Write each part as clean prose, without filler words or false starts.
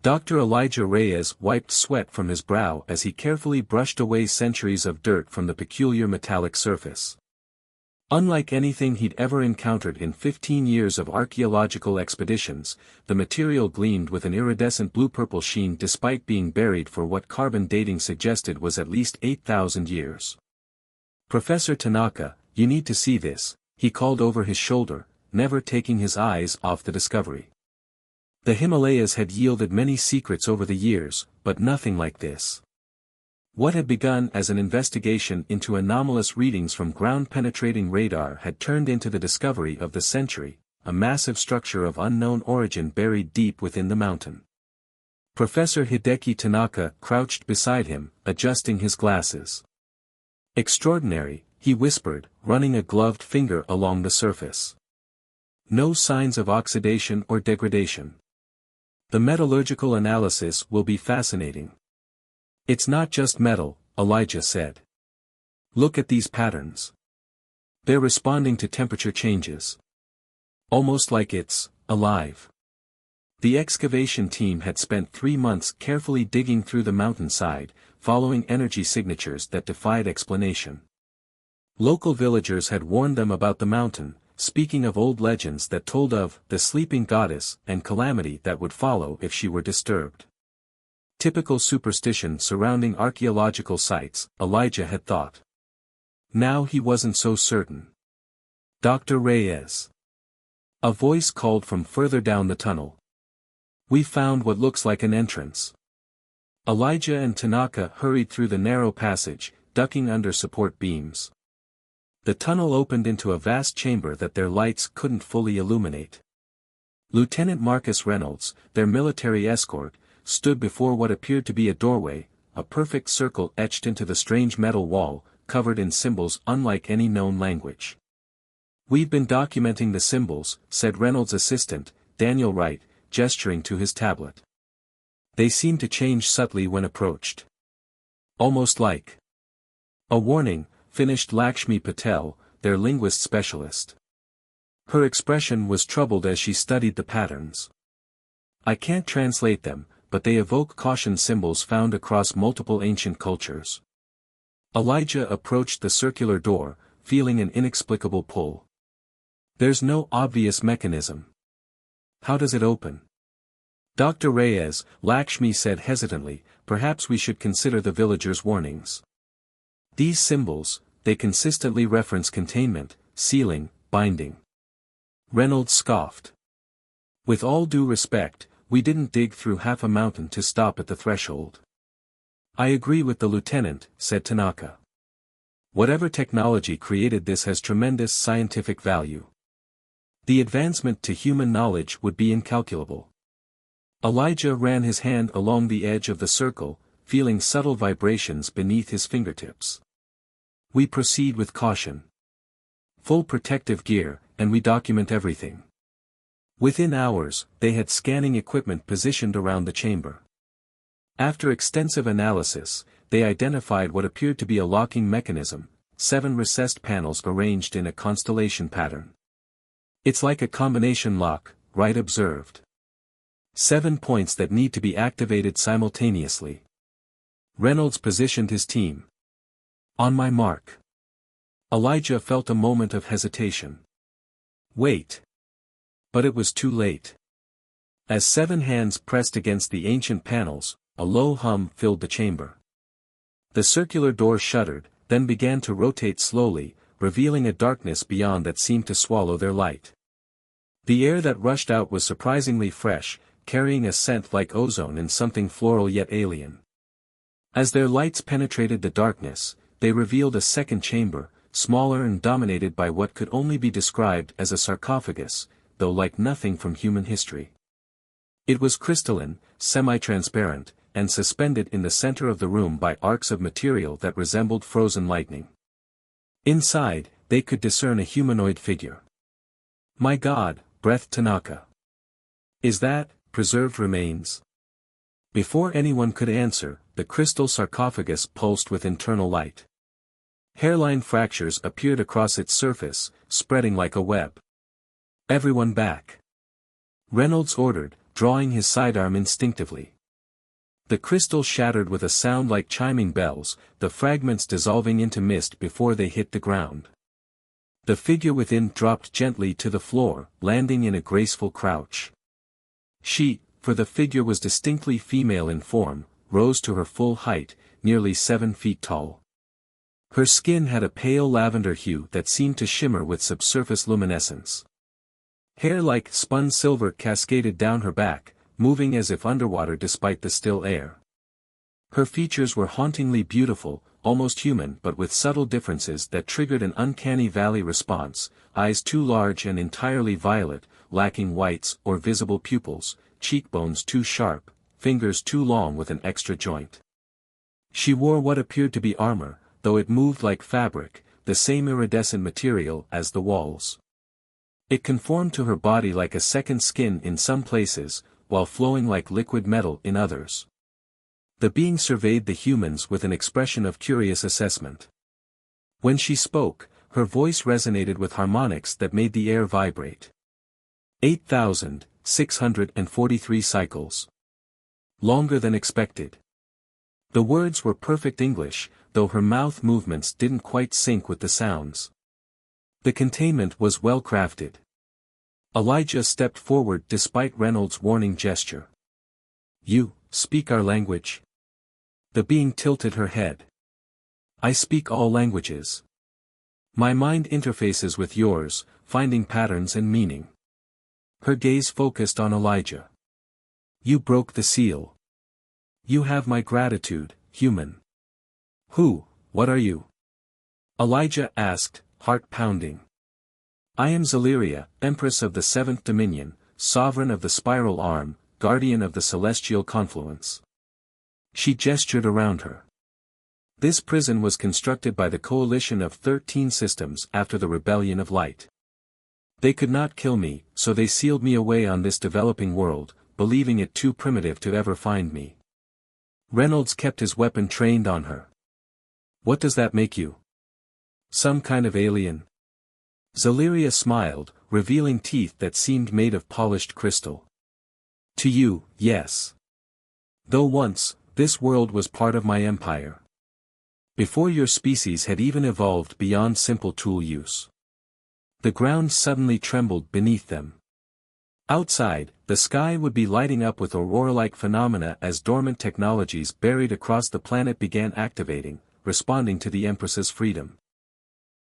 Dr. Elijah Reyes wiped sweat from his brow as he carefully brushed away centuries of dirt from the peculiar metallic surface. Unlike anything he'd ever encountered in 15 years of archaeological expeditions, the material gleamed with an iridescent blue-purple sheen despite being buried for what carbon dating suggested was at least 8,000 years. "Professor Tanaka, you need to see this," he called over his shoulder, never taking his eyes off the discovery. The Himalayas had yielded many secrets over the years, but nothing like this. What had begun as an investigation into anomalous readings from ground-penetrating radar had turned into the discovery of the century, a massive structure of unknown origin buried deep within the mountain. Professor Hideki Tanaka crouched beside him, adjusting his glasses. "Extraordinary," he whispered, running a gloved finger along the surface. "No signs of oxidation or degradation. The metallurgical analysis will be fascinating." "It's not just metal," Elijah said. "Look at these patterns. They're responding to temperature changes. Almost like it's alive." The excavation team had spent 3 months carefully digging through the mountainside, following energy signatures that defied explanation. Local villagers had warned them about the mountain, speaking of old legends that told of the sleeping goddess and calamity that would follow if she were disturbed. Typical superstition surrounding archaeological sites, Elijah had thought. Now he wasn't so certain. "Dr. Reyes." A voice called from further down the tunnel. "We found what looks like an entrance." Elijah and Tanaka hurried through the narrow passage, ducking under support beams. The tunnel opened into a vast chamber that their lights couldn't fully illuminate. Lieutenant Marcus Reynolds, their military escort, stood before what appeared to be a doorway, a perfect circle etched into the strange metal wall, covered in symbols unlike any known language. "We've been documenting the symbols," said Reynolds' assistant, Daniel Wright, gesturing to his tablet. "They seem to change subtly when approached. Almost like a warning," finished Lakshmi Patel, their linguist specialist. Her expression was troubled as she studied the patterns. "I can't translate them, but they evoke caution symbols found across multiple ancient cultures." Elijah approached the circular door, feeling an inexplicable pull. "There's no obvious mechanism. How does it open?" "Dr. Reyes," Lakshmi said hesitantly, "perhaps we should consider the villagers' warnings. These symbols, they consistently reference containment, sealing, binding." Reynolds scoffed. "With all due respect, we didn't dig through half a mountain to stop at the threshold." "I agree with the lieutenant," said Tanaka. "Whatever technology created this has tremendous scientific value. The advancement to human knowledge would be incalculable." Elijah ran his hand along the edge of the circle, feeling subtle vibrations beneath his fingertips. "We proceed with caution. Full protective gear, and we document everything." Within hours, they had scanning equipment positioned around the chamber. After extensive analysis, they identified what appeared to be a locking mechanism, 7 recessed panels arranged in a constellation pattern. "It's like a combination lock," Wright observed. 7 points that need to be activated simultaneously. Reynolds positioned his team. "On my mark." Elijah felt a moment of hesitation. "Wait." But it was too late. As 7 hands pressed against the ancient panels, a low hum filled the chamber. The circular door shuddered, then began to rotate slowly, revealing a darkness beyond that seemed to swallow their light. The air that rushed out was surprisingly fresh, carrying a scent like ozone and something floral yet alien. As their lights penetrated the darkness, they revealed a second chamber, smaller and dominated by what could only be described as a sarcophagus, though like nothing from human history. It was crystalline, semi-transparent, and suspended in the center of the room by arcs of material that resembled frozen lightning. Inside, they could discern a humanoid figure. "My God," breathed Tanaka. "Is that preserved remains?" Before anyone could answer, the crystal sarcophagus pulsed with internal light. Hairline fractures appeared across its surface, spreading like a web. "Everyone back!" Reynolds ordered, drawing his sidearm instinctively. The crystal shattered with a sound like chiming bells, the fragments dissolving into mist before they hit the ground. The figure within dropped gently to the floor, landing in a graceful crouch. She, for the figure was distinctly female in form, rose to her full height, nearly 7 feet tall. Her skin had a pale lavender hue that seemed to shimmer with subsurface luminescence. Hair like spun silver cascaded down her back, moving as if underwater despite the still air. Her features were hauntingly beautiful, almost human but with subtle differences that triggered an uncanny valley response, eyes too large and entirely violet, lacking whites or visible pupils, cheekbones too sharp, fingers too long with an extra joint. She wore what appeared to be armor, though it moved like fabric, the same iridescent material as the walls. It conformed to her body like a second skin in some places, while flowing like liquid metal in others. The being surveyed the humans with an expression of curious assessment. When she spoke, her voice resonated with harmonics that made the air vibrate. 8,643 cycles. Longer than expected. The words were perfect English, though her mouth movements didn't quite sync with the sounds. The containment was well crafted. Elijah stepped forward despite Reynolds' warning gesture. "You speak our language?" The being tilted her head. "I speak all languages. My mind interfaces with yours, finding patterns and meaning." Her gaze focused on Elijah. "You broke the seal. You have my gratitude, human." What are you?" Elijah asked, heart pounding. "I am Zaleria, Empress of the Seventh Dominion, Sovereign of the Spiral Arm, Guardian of the Celestial Confluence." She gestured around her. "This prison was constructed by the coalition of 13 systems after the Rebellion of Light. They could not kill me, so they sealed me away on this developing world, believing it too primitive to ever find me." Reynolds kept his weapon trained on her. "What does that make you? Some kind of alien?" Zaleria smiled, revealing teeth that seemed made of polished crystal. "To you, yes. Though once, this world was part of my empire. Before your species had even evolved beyond simple tool use." The ground suddenly trembled beneath them. Outside, the sky would be lighting up with aurora-like phenomena as dormant technologies buried across the planet began activating, responding to the Empress's freedom.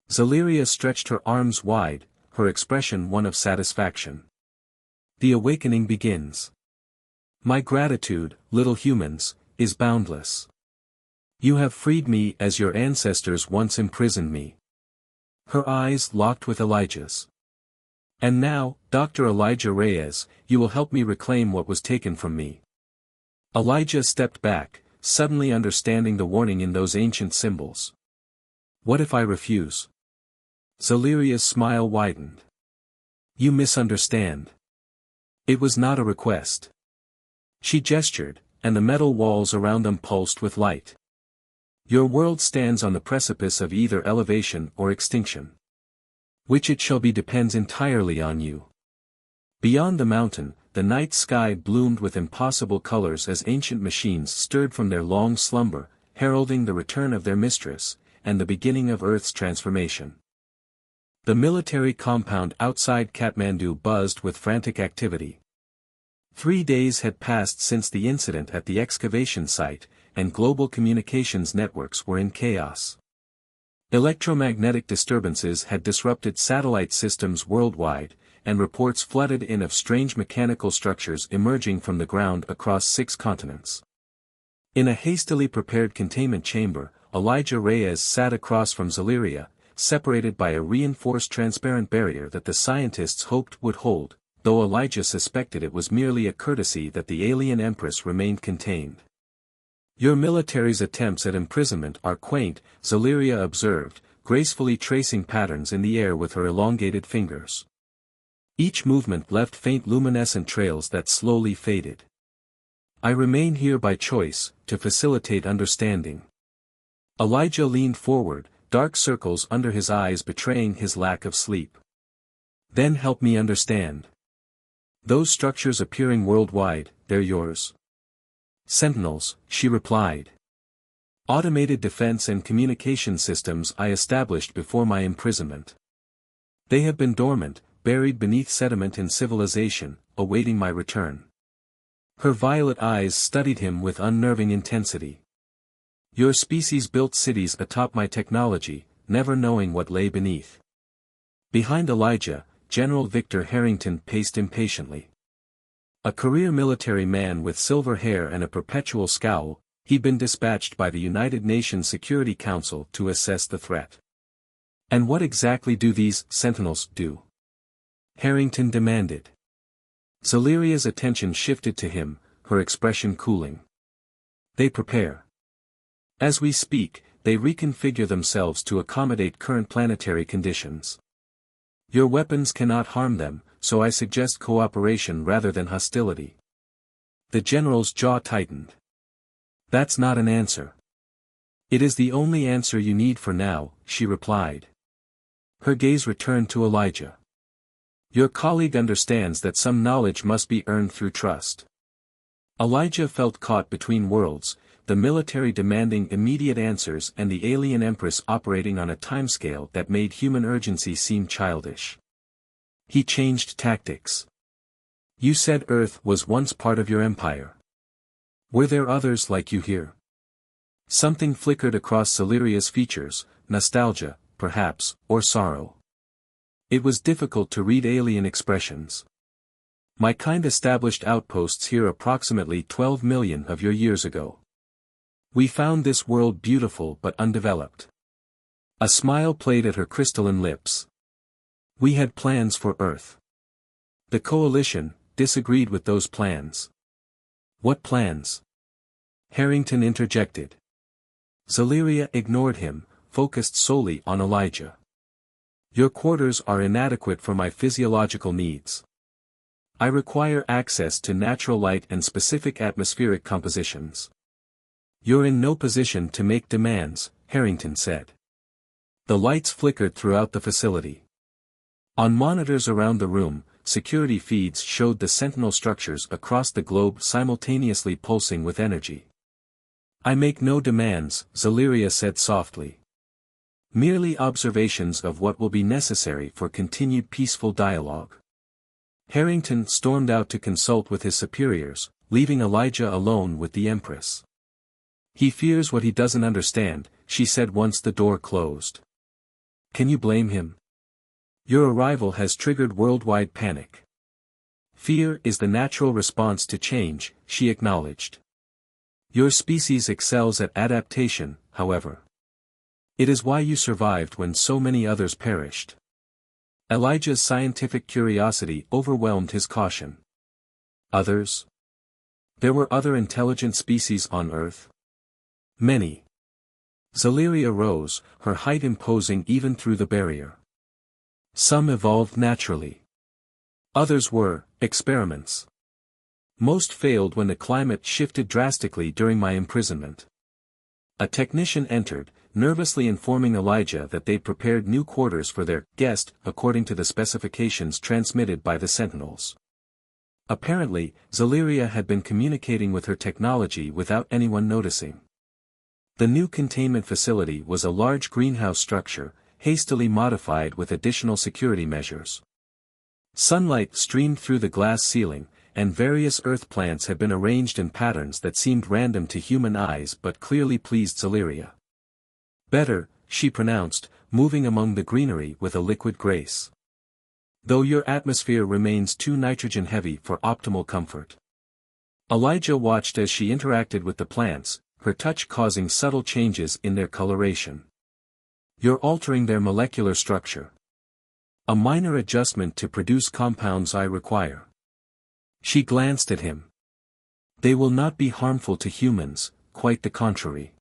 Zaleria stretched her arms wide, her expression one of satisfaction. "The awakening begins. My gratitude, little humans, is boundless. You have freed me as your ancestors once imprisoned me." Her eyes locked with Elijah's. "And now, Dr. Elijah Reyes, you will help me reclaim what was taken from me." Elijah stepped back, suddenly understanding the warning in those ancient symbols. "What if I refuse?" Zaleria's smile widened. "You misunderstand. It was not a request." She gestured, and the metal walls around them pulsed with light. "Your world stands on the precipice of either elevation or extinction. Which it shall be depends entirely on you." Beyond the mountain, the night sky bloomed with impossible colors as ancient machines stirred from their long slumber, heralding the return of their mistress, and the beginning of Earth's transformation. The military compound outside Kathmandu buzzed with frantic activity. 3 days had passed since the incident at the excavation site, and global communications networks were in chaos. Electromagnetic disturbances had disrupted satellite systems worldwide, and reports flooded in of strange mechanical structures emerging from the ground across 6 continents. In a hastily prepared containment chamber, Elijah Reyes sat across from Zaleria, separated by a reinforced transparent barrier that the scientists hoped would hold, though Elijah suspected it was merely a courtesy that the alien empress remained contained. "Your military's attempts at imprisonment are quaint," Zaleria observed, gracefully tracing patterns in the air with her elongated fingers. Each movement left faint luminescent trails that slowly faded. "I remain here by choice, to facilitate understanding." Elijah leaned forward, dark circles under his eyes betraying his lack of sleep. "Then help me understand." Those structures appearing worldwide, they're yours. Sentinels, she replied. Automated defense and communication systems I established before my imprisonment. They have been dormant, buried beneath sediment and civilization, awaiting my return. Her violet eyes studied him with unnerving intensity. Your species built cities atop my technology, never knowing what lay beneath. Behind Elijah, General Victor Harrington paced impatiently. A career military man with silver hair and a perpetual scowl, he'd been dispatched by the United Nations Security Council to assess the threat. And what exactly do these sentinels do? Harrington demanded. Zeliria's attention shifted to him, her expression cooling. They prepare. As we speak, they reconfigure themselves to accommodate current planetary conditions. Your weapons cannot harm them, so I suggest cooperation rather than hostility. The general's jaw tightened. That's not an answer. It is the only answer you need for now, she replied. Her gaze returned to Elijah. Your colleague understands that some knowledge must be earned through trust. Elijah felt caught between worlds, the military demanding immediate answers and the alien empress operating on a timescale that made human urgency seem childish. He changed tactics. You said Earth was once part of your empire. Were there others like you here? Something flickered across Zeliria's features, nostalgia, perhaps, or sorrow. It was difficult to read alien expressions. My kind established outposts here approximately 12 million of your years ago. We found this world beautiful but undeveloped. A smile played at her crystalline lips. We had plans for Earth. The coalition disagreed with those plans. What plans? Harrington interjected. Zeliria ignored him, focused solely on Elijah. Your quarters are inadequate for my physiological needs. I require access to natural light and specific atmospheric compositions. You're in no position to make demands, Harrington said. The lights flickered throughout the facility. On monitors around the room, security feeds showed the sentinel structures across the globe simultaneously pulsing with energy. I make no demands, Zeliria said softly. Merely observations of what will be necessary for continued peaceful dialogue. Harrington stormed out to consult with his superiors, leaving Elijah alone with the Empress. He fears what he doesn't understand, she said once the door closed. Can you blame him? Your arrival has triggered worldwide panic. Fear is the natural response to change, she acknowledged. Your species excels at adaptation, however. It is why you survived when so many others perished. Elijah's scientific curiosity overwhelmed his caution. Others? There were other intelligent species on Earth? Many. Zeliria rose, her height imposing even through the barrier. Some evolved naturally. Others were experiments. Most failed when the climate shifted drastically during my imprisonment. A technician entered, nervously informing Elijah that they'd prepared new quarters for their guest according to the specifications transmitted by the Sentinels. Apparently, Zeliria had been communicating with her technology without anyone noticing. The new containment facility was a large greenhouse structure, hastily modified with additional security measures. Sunlight streamed through the glass ceiling, and various earth plants had been arranged in patterns that seemed random to human eyes but clearly pleased Zeliria. Better, she pronounced, moving among the greenery with a liquid grace. Though your atmosphere remains too nitrogen-heavy for optimal comfort. Elijah watched as she interacted with the plants, her touch causing subtle changes in their coloration. You're altering their molecular structure. A minor adjustment to produce compounds I require. She glanced at him. They will not be harmful to humans, quite the contrary.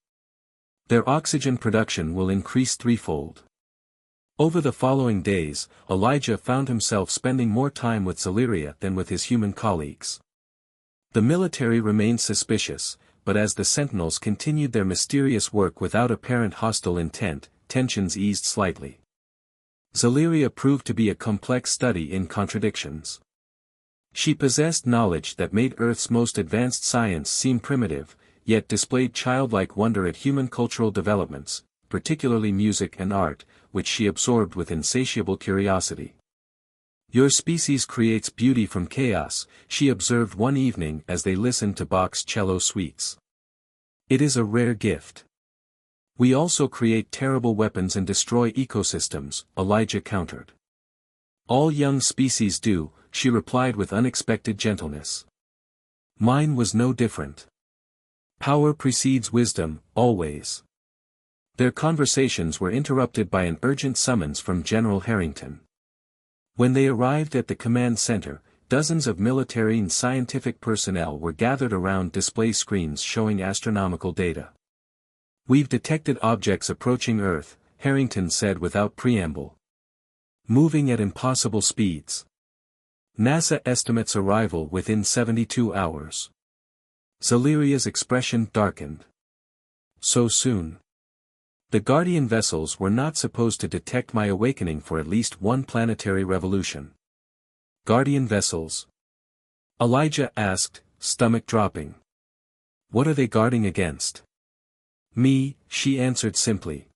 Their oxygen production will increase threefold. Over the following days, Elijah found himself spending more time with Zeliria than with his human colleagues. The military remained suspicious, but as the Sentinels continued their mysterious work without apparent hostile intent, tensions eased slightly. Zeliria proved to be a complex study in contradictions. She possessed knowledge that made Earth's most advanced science seem primitive, yet displayed childlike wonder at human cultural developments, particularly music and art, which she absorbed with insatiable curiosity. "Your species creates beauty from chaos," she observed one evening as they listened to Bach's cello suites. "It is a rare gift. We also create terrible weapons and destroy ecosystems," Elijah countered. "All young species do," she replied with unexpected gentleness. "Mine was no different. Power precedes wisdom, always." Their conversations were interrupted by an urgent summons from General Harrington. When they arrived at the command center, dozens of military and scientific personnel were gathered around display screens showing astronomical data. "We've detected objects approaching Earth," Harrington said without preamble. "Moving at impossible speeds. NASA estimates arrival within 72 hours. Zeleria's expression darkened. "So soon? The Guardian vessels were not supposed to detect my awakening for at least one planetary revolution." "Guardian vessels?" Elijah asked, stomach dropping. "What are they guarding against?" "Me," she answered simply.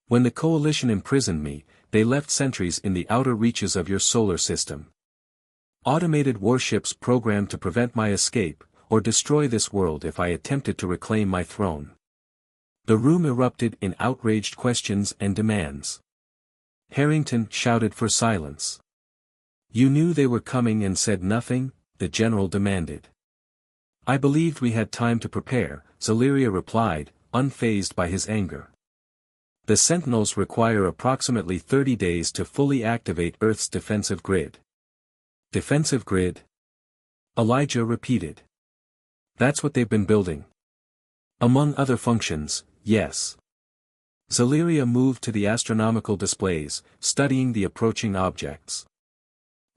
"When the Coalition imprisoned me, they left sentries in the outer reaches of your solar system. Automated warships programmed to prevent my escape, or destroy this world if I attempted to reclaim my throne." The room erupted in outraged questions and demands. Harrington shouted for silence. "You knew they were coming and said nothing?" the general demanded. "I believed we had time to prepare," Zeleria replied, unfazed by his anger. "The Sentinels require approximately 30 days to fully activate Earth's defensive grid." "Defensive grid?" Elijah repeated. "That's what they've been building." "Among other functions, yes." Zeleria moved to the astronomical displays, studying the approaching objects.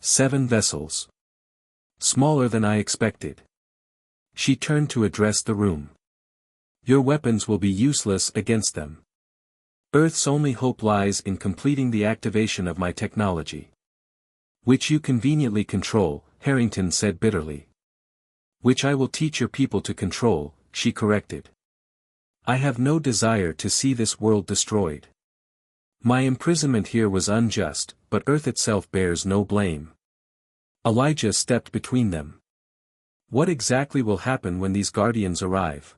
7 vessels. Smaller than I expected. She turned to address the room. "Your weapons will be useless against them. Earth's only hope lies in completing the activation of my technology." "Which you conveniently control," Harrington said bitterly. "Which I will teach your people to control," she corrected. "I have no desire to see this world destroyed. My imprisonment here was unjust, but Earth itself bears no blame." Elijah stepped between them. "What exactly will happen when these Guardians arrive?"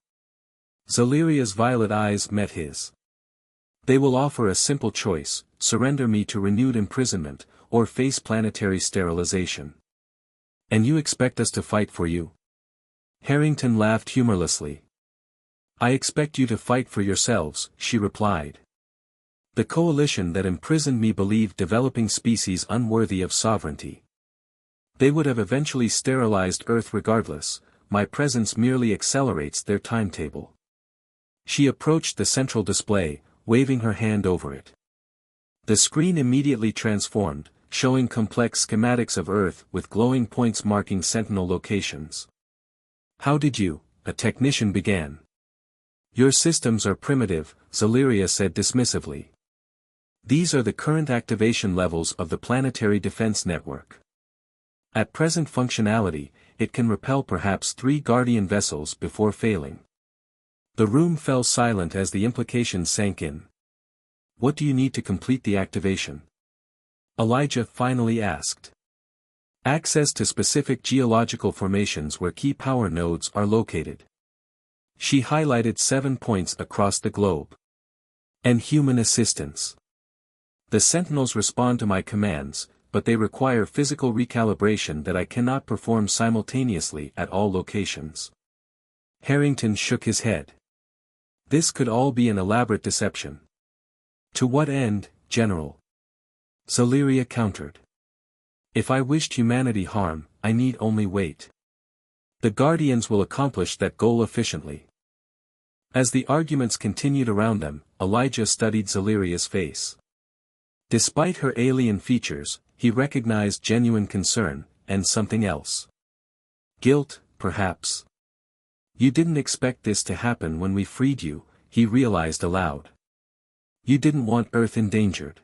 Zeleria's violet eyes met his. "They will offer a simple choice: surrender me to renewed imprisonment, or face planetary sterilization." "And you expect us to fight for you?" Harrington laughed humorlessly. "I expect you to fight for yourselves," she replied. "The coalition that imprisoned me believed developing species unworthy of sovereignty. They would have eventually sterilized Earth regardless. My presence merely accelerates their timetable." She approached the central display, waving her hand over it. The screen immediately transformed, showing complex schematics of Earth with glowing points marking sentinel locations. "How did you?" a technician began. "Your systems are primitive," Zeleria said dismissively. "These are the current activation levels of the planetary defense network. At present functionality, it can repel perhaps 3 Guardian vessels before failing." The room fell silent as the implications sank in. "What do you need to complete the activation?" Elijah finally asked. "Access to specific geological formations where key power nodes are located." She highlighted 7 points across the globe. "And human assistance. The Sentinels respond to my commands, but they require physical recalibration that I cannot perform simultaneously at all locations." Harrington shook his head. "This could all be an elaborate deception." "To what end, General?" Zeleria countered. "If I wished humanity harm, I need only wait. The Guardians will accomplish that goal efficiently." As the arguments continued around them, Elijah studied Zeleria's face. Despite her alien features, he recognized genuine concern, and something else. Guilt, perhaps. "You didn't expect this to happen when we freed you," he realized aloud. "You didn't want Earth endangered."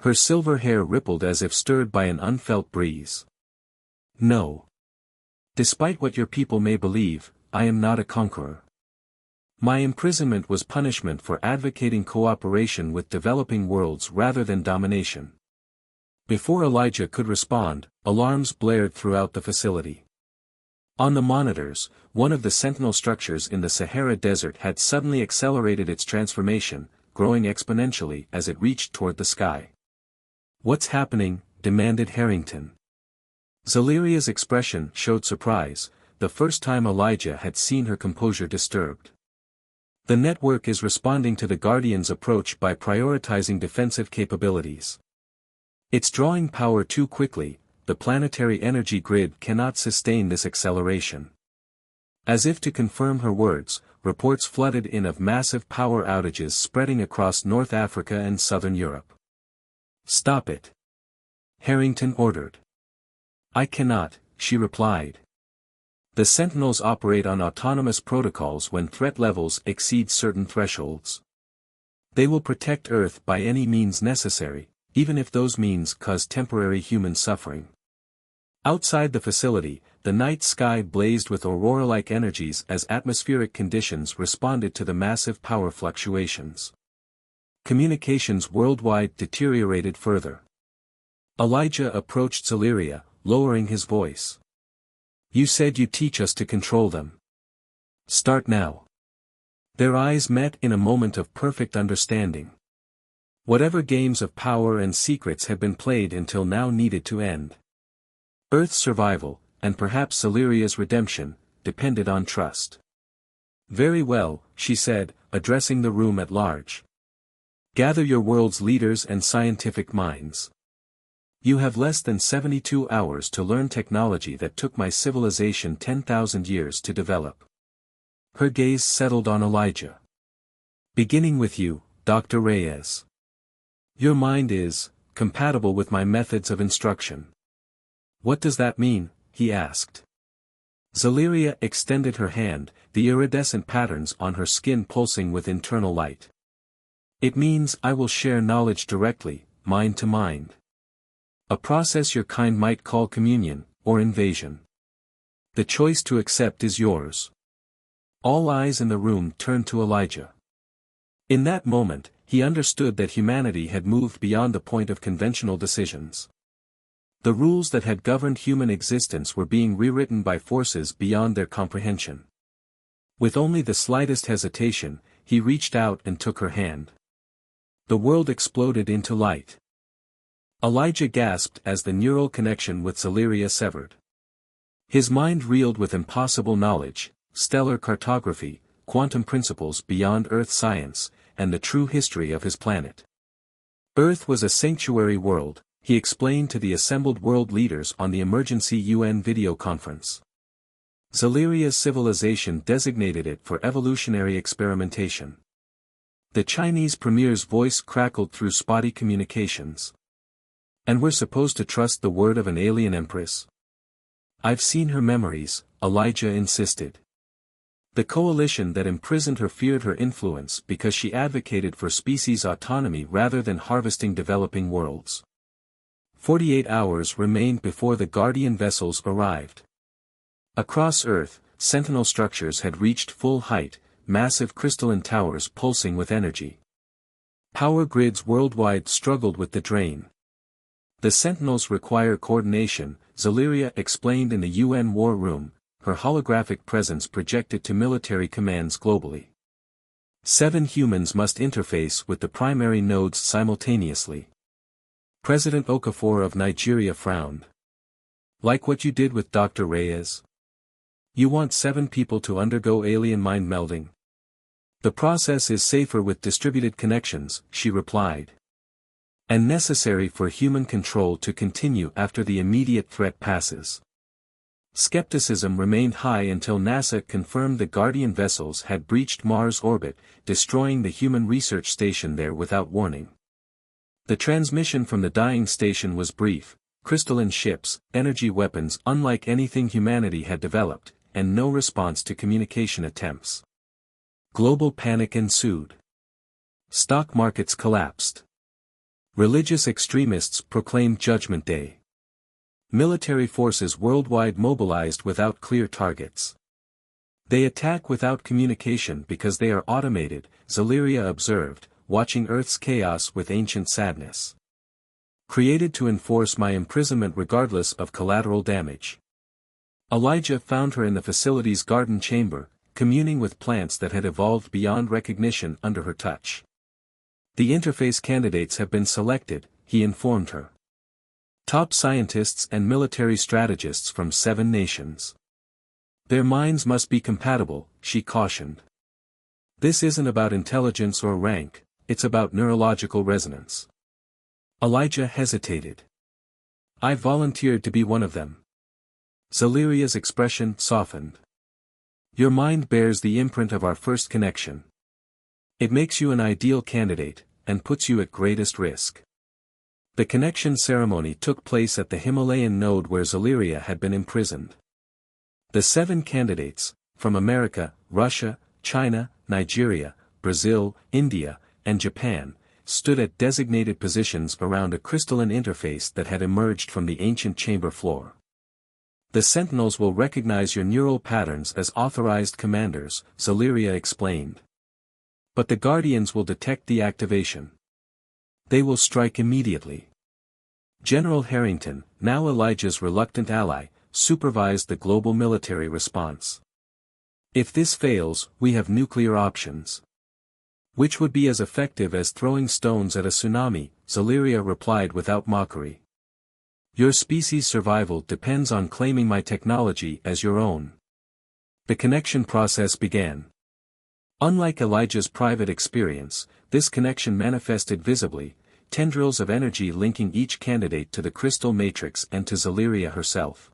Her silver hair rippled as if stirred by an unfelt breeze. No. Despite what your people may believe, I am not a conqueror. My imprisonment was punishment for advocating cooperation with developing worlds rather than domination. Before Elijah could respond, alarms blared throughout the facility. On the monitors, one of the sentinel structures in the Sahara Desert had suddenly accelerated its transformation, growing exponentially as it reached toward the sky. "What's happening?" demanded Harrington. Zaliria's expression showed surprise, the first time Elijah had seen her composure disturbed. "The network is responding to the Guardian's approach by prioritizing defensive capabilities. It's drawing power too quickly, the planetary energy grid cannot sustain this acceleration." As if to confirm her words, reports flooded in of massive power outages spreading across North Africa and Southern Europe. "Stop it," Harrington ordered. "I cannot," she replied. "The Sentinels operate on autonomous protocols when threat levels exceed certain thresholds. They will protect Earth by any means necessary, even if those means cause temporary human suffering." Outside the facility, the night sky blazed with aurora-like energies as atmospheric conditions responded to the massive power fluctuations. Communications worldwide deteriorated further. Elijah approached Zaliria, lowering his voice. "You said you teach us to control them. Start now." Their eyes met in a moment of perfect understanding. Whatever games of power and secrets had been played until now needed to end. Earth's survival, and perhaps Zaliria's redemption, depended on trust. "Very well," she said, addressing the room at large. "Gather your world's leaders and scientific minds. You have less than 72 hours to learn technology that took my civilization 10,000 years to develop." Her gaze settled on Elijah. "Beginning with you, Dr. Reyes. Your mind is compatible with my methods of instruction." "What does that mean?" he asked. Zaliria extended her hand, the iridescent patterns on her skin pulsing with internal light. "It means I will share knowledge directly, mind to mind. A process your kind might call communion, or invasion. The choice to accept is yours." All eyes in the room turned to Elijah. In that moment, he understood that humanity had moved beyond the point of conventional decisions. The rules that had governed human existence were being rewritten by forces beyond their comprehension. With only the slightest hesitation, he reached out and took her hand. The world exploded into light. Elijah gasped as the neural connection with Zaliria severed. His mind reeled with impossible knowledge, stellar cartography, quantum principles beyond Earth science, and the true history of his planet. Earth was a sanctuary world, he explained to the assembled world leaders on the emergency UN video conference. Zaliria's civilization designated it for evolutionary experimentation. The Chinese premier's voice crackled through spotty communications. "And we're supposed to trust the word of an alien empress?" "I've seen her memories," Elijah insisted. The coalition that imprisoned her feared her influence because she advocated for species autonomy rather than harvesting developing worlds. 48 hours remained before the Guardian vessels arrived. Across Earth, sentinel structures had reached full height, massive crystalline towers pulsing with energy. Power grids worldwide struggled with the drain. "The sentinels require coordination," Zaliria explained in the UN war room, her holographic presence projected to military commands globally. 7 humans must interface with the primary nodes simultaneously. President Okafor of Nigeria frowned. "Like what you did with Dr. Reyes? You want 7 people to undergo alien mind melding?" "The process is safer with distributed connections," she replied. "And necessary for human control to continue after the immediate threat passes." Skepticism remained high until NASA confirmed the Guardian vessels had breached Mars orbit, destroying the human research station there without warning. The transmission from the dying station was brief: crystalline ships, energy weapons unlike anything humanity had developed, and no response to communication attempts. Global panic ensued. Stock markets collapsed. Religious extremists proclaimed Judgment Day. Military forces worldwide mobilized without clear targets. They attack without communication because they are automated, Zaleria observed, watching Earth's chaos with ancient sadness. Created to enforce my imprisonment regardless of collateral damage. Elijah found her in the facility's garden chamber, communing with plants that had evolved beyond recognition under her touch. The interface candidates have been selected, he informed her. Top scientists and military strategists from 7 nations. Their minds must be compatible, she cautioned. This isn't about intelligence or rank, it's about neurological resonance. Elijah hesitated. I volunteered to be one of them. Zaleria's expression softened. Your mind bears the imprint of our first connection. It makes you an ideal candidate, and puts you at greatest risk. The connection ceremony took place at the Himalayan node where Zaleria had been imprisoned. The 7 candidates, from America, Russia, China, Nigeria, Brazil, India, and Japan, stood at designated positions around a crystalline interface that had emerged from the ancient chamber floor. The Sentinels will recognize your neural patterns as authorized commanders, Zaleria explained. But the Guardians will detect the activation. They will strike immediately. General Harrington, now Elijah's reluctant ally, supervised the global military response. If this fails, we have nuclear options. Which would be as effective as throwing stones at a tsunami, Zaleria replied without mockery. Your species' survival depends on claiming my technology as your own. The connection process began. Unlike Elijah's private experience, this connection manifested visibly, tendrils of energy linking each candidate to the crystal matrix and to Zaleria herself.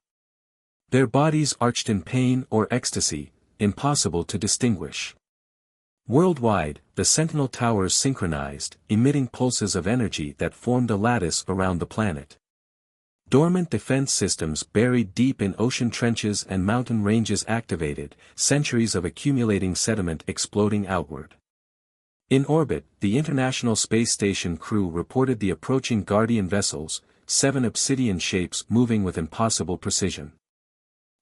Their bodies arched in pain or ecstasy, impossible to distinguish. Worldwide, the Sentinel towers synchronized, emitting pulses of energy that formed a lattice around the planet. Dormant defense systems buried deep in ocean trenches and mountain ranges activated, centuries of accumulating sediment exploding outward. In orbit, the International Space Station crew reported the approaching Guardian vessels, 7 obsidian shapes moving with impossible precision.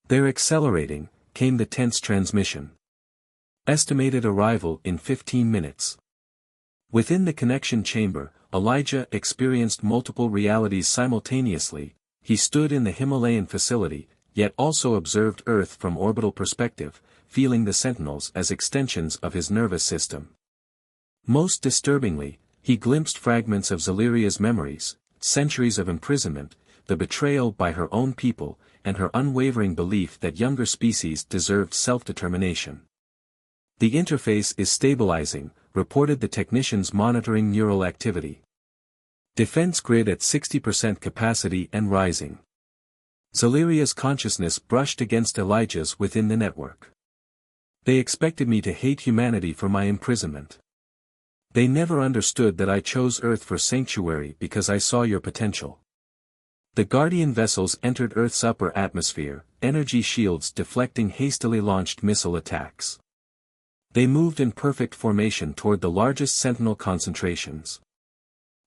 They're accelerating, came the tense transmission. Estimated arrival in 15 minutes. Within the connection chamber, Elijah experienced multiple realities simultaneously. He stood in the Himalayan facility, yet also observed Earth from orbital perspective, feeling the Sentinels as extensions of his nervous system. Most disturbingly, he glimpsed fragments of Zaleria's memories, centuries of imprisonment, the betrayal by her own people, and her unwavering belief that younger species deserved self-determination. The interface is stabilizing, reported the technicians monitoring neural activity. Defense grid at 60% capacity and rising. Zaleria's consciousness brushed against Elijah's within the network. They expected me to hate humanity for my imprisonment. They never understood that I chose Earth for sanctuary because I saw your potential. The Guardian vessels entered Earth's upper atmosphere, energy shields deflecting hastily launched missile attacks. They moved in perfect formation toward the largest Sentinel concentrations.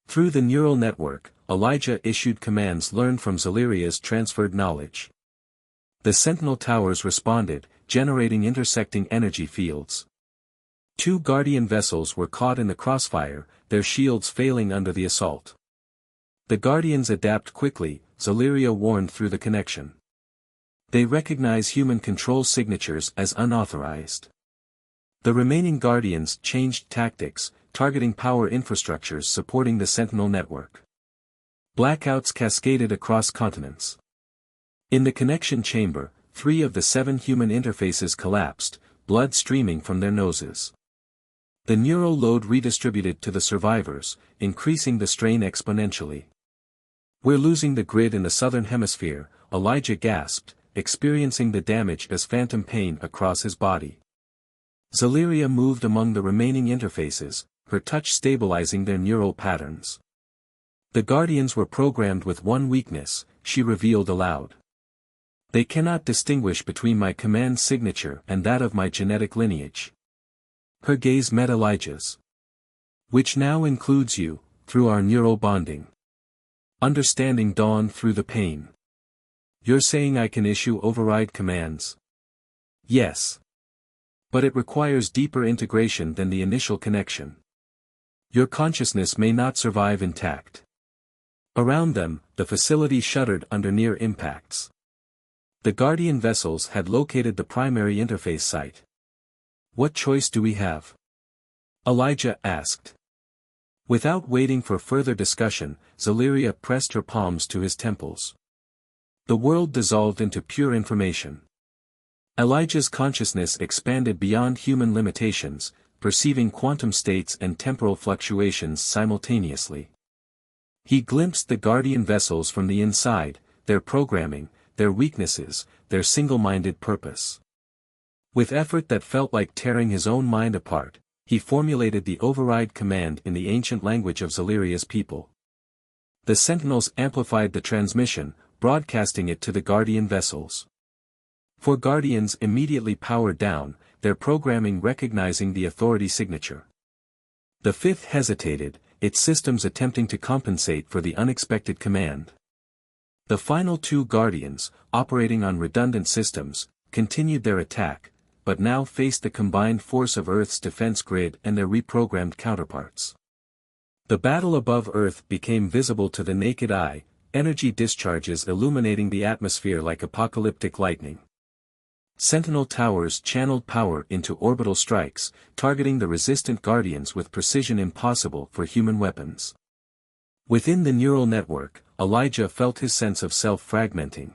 Through the neural network, Elijah issued commands learned from Zaleria's transferred knowledge. The Sentinel towers responded, generating intersecting energy fields. 2 Guardian vessels were caught in the crossfire, their shields failing under the assault. The Guardians adapt quickly, Zaleria warned through the connection. They recognize human control signatures as unauthorized. The remaining Guardians changed tactics, targeting power infrastructures supporting the Sentinel network. Blackouts cascaded across continents. In the connection chamber, 3 of the 7 human interfaces collapsed, blood streaming from their noses. The neural load redistributed to the survivors, increasing the strain exponentially. We're losing the grid in the southern hemisphere, Elijah gasped, experiencing the damage as phantom pain across his body. Zaleria moved among the remaining interfaces, her touch stabilizing their neural patterns. The Guardians were programmed with one weakness, she revealed aloud. They cannot distinguish between my command signature and that of my genetic lineage. Her gaze met Elijah's. Which now includes you, through our neural bonding. Understanding dawned through the pain. You're saying I can issue override commands? Yes. But it requires deeper integration than the initial connection. Your consciousness may not survive intact. Around them, the facility shuddered under near impacts. The Guardian vessels had located the primary interface site. What choice do we have? Elijah asked. Without waiting for further discussion, Zaleria pressed her palms to his temples. The world dissolved into pure information. Elijah's consciousness expanded beyond human limitations, perceiving quantum states and temporal fluctuations simultaneously. He glimpsed the Guardian vessels from the inside, their programming, their weaknesses, their single-minded purpose. With effort that felt like tearing his own mind apart, he formulated the override command in the ancient language of Zaleria's people. The Sentinels amplified the transmission, broadcasting it to the Guardian vessels. For Guardians immediately powered down, their programming recognizing the authority signature. The fifth hesitated, its systems attempting to compensate for the unexpected command. The final two Guardians, operating on redundant systems, continued their attack, but now faced the combined force of Earth's defense grid and their reprogrammed counterparts. The battle above Earth became visible to the naked eye, energy discharges illuminating the atmosphere like apocalyptic lightning. Sentinel towers channeled power into orbital strikes, targeting the resistant Guardians with precision impossible for human weapons. Within the neural network, Elijah felt his sense of self fragmenting.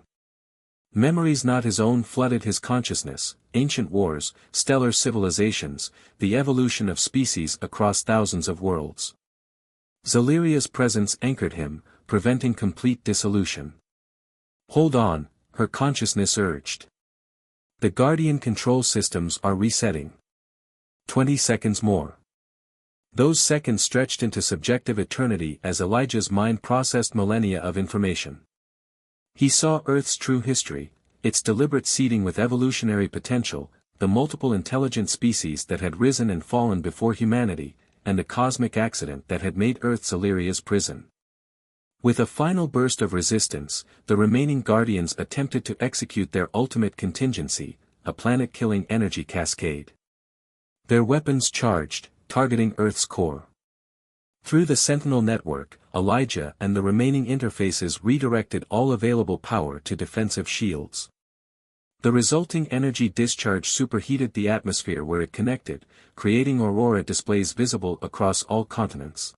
Memories not his own flooded his consciousness: ancient wars, stellar civilizations, the evolution of species across thousands of worlds. Zaleria's presence anchored him, preventing complete dissolution. Hold on, her consciousness urged. The Guardian control systems are resetting. 20 seconds more. Those seconds stretched into subjective eternity as Elijah's mind processed millennia of information. He saw Earth's true history, its deliberate seeding with evolutionary potential, the multiple intelligent species that had risen and fallen before humanity, and the cosmic accident that had made Earth Zaleria's prison. With a final burst of resistance, the remaining Guardians attempted to execute their ultimate contingency, a planet-killing energy cascade. Their weapons charged, targeting Earth's core. Through the Sentinel network, Elijah and the remaining interfaces redirected all available power to defensive shields. The resulting energy discharge superheated the atmosphere where it connected, creating aurora displays visible across all continents.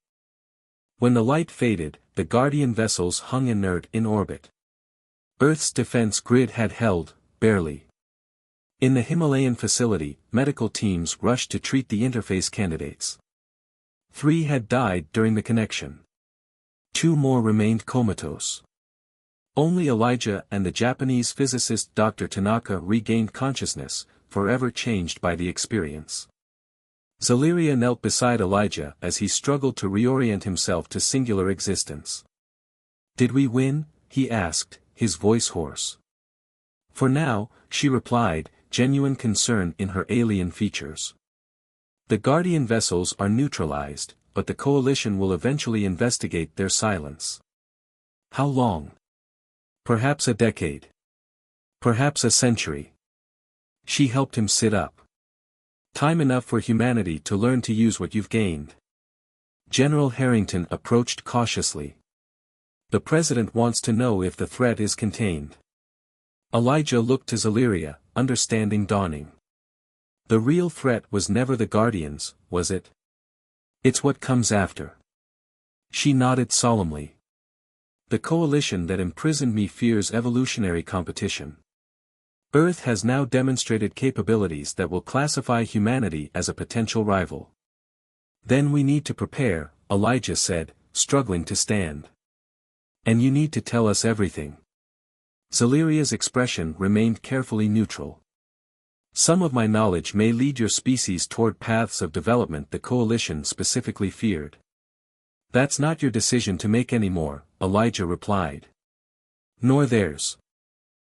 When the light faded, the Guardian vessels hung inert in orbit. Earth's defense grid had held, barely. In the Himalayan facility, medical teams rushed to treat the interface candidates. 3 had died during the connection. 2 more remained comatose. Only Elijah and the Japanese physicist Dr. Tanaka regained consciousness, forever changed by the experience. Zaleria knelt beside Elijah as he struggled to reorient himself to singular existence. Did we win? He asked, his voice hoarse. For now, she replied, genuine concern in her alien features. The Guardian vessels are neutralized, but the Coalition will eventually investigate their silence. How long? Perhaps a decade. Perhaps a century. She helped him sit up. Time enough for humanity to learn to use what you've gained. General Harrington approached cautiously. The President wants to know if the threat is contained. Elijah looked to Zaleria, understanding dawning. The real threat was never the Guardians, was it? It's what comes after. She nodded solemnly. The Coalition that imprisoned me fears evolutionary competition. Earth has now demonstrated capabilities that will classify humanity as a potential rival. Then we need to prepare, Elijah said, struggling to stand. And you need to tell us everything. Zaleria's expression remained carefully neutral. Some of my knowledge may lead your species toward paths of development the Coalition specifically feared. That's not your decision to make anymore, Elijah replied. Nor theirs.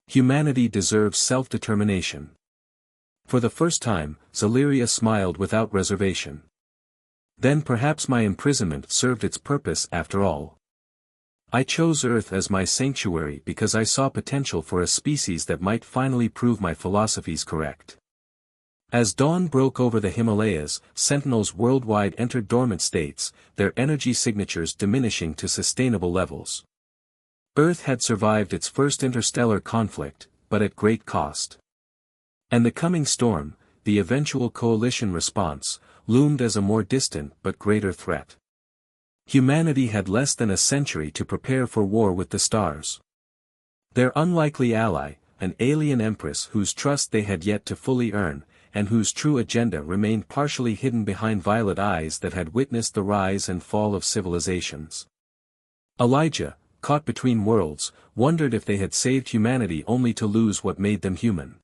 Humanity deserves self-determination. For the first time, Zaleria smiled without reservation. Then perhaps my imprisonment served its purpose after all. I chose Earth as my sanctuary because I saw potential for a species that might finally prove my philosophies correct. As dawn broke over the Himalayas, sentinels worldwide entered dormant states, their energy signatures diminishing to sustainable levels. Earth had survived its first interstellar conflict, but at great cost. And the coming storm, the eventual coalition response, loomed as a more distant but greater threat. Humanity had less than a century to prepare for war with the stars. Their unlikely ally, an alien empress whose trust they had yet to fully earn, and whose true agenda remained partially hidden behind violet eyes that had witnessed the rise and fall of civilizations. Elijah, caught between worlds, wondered if they had saved humanity only to lose what made them human.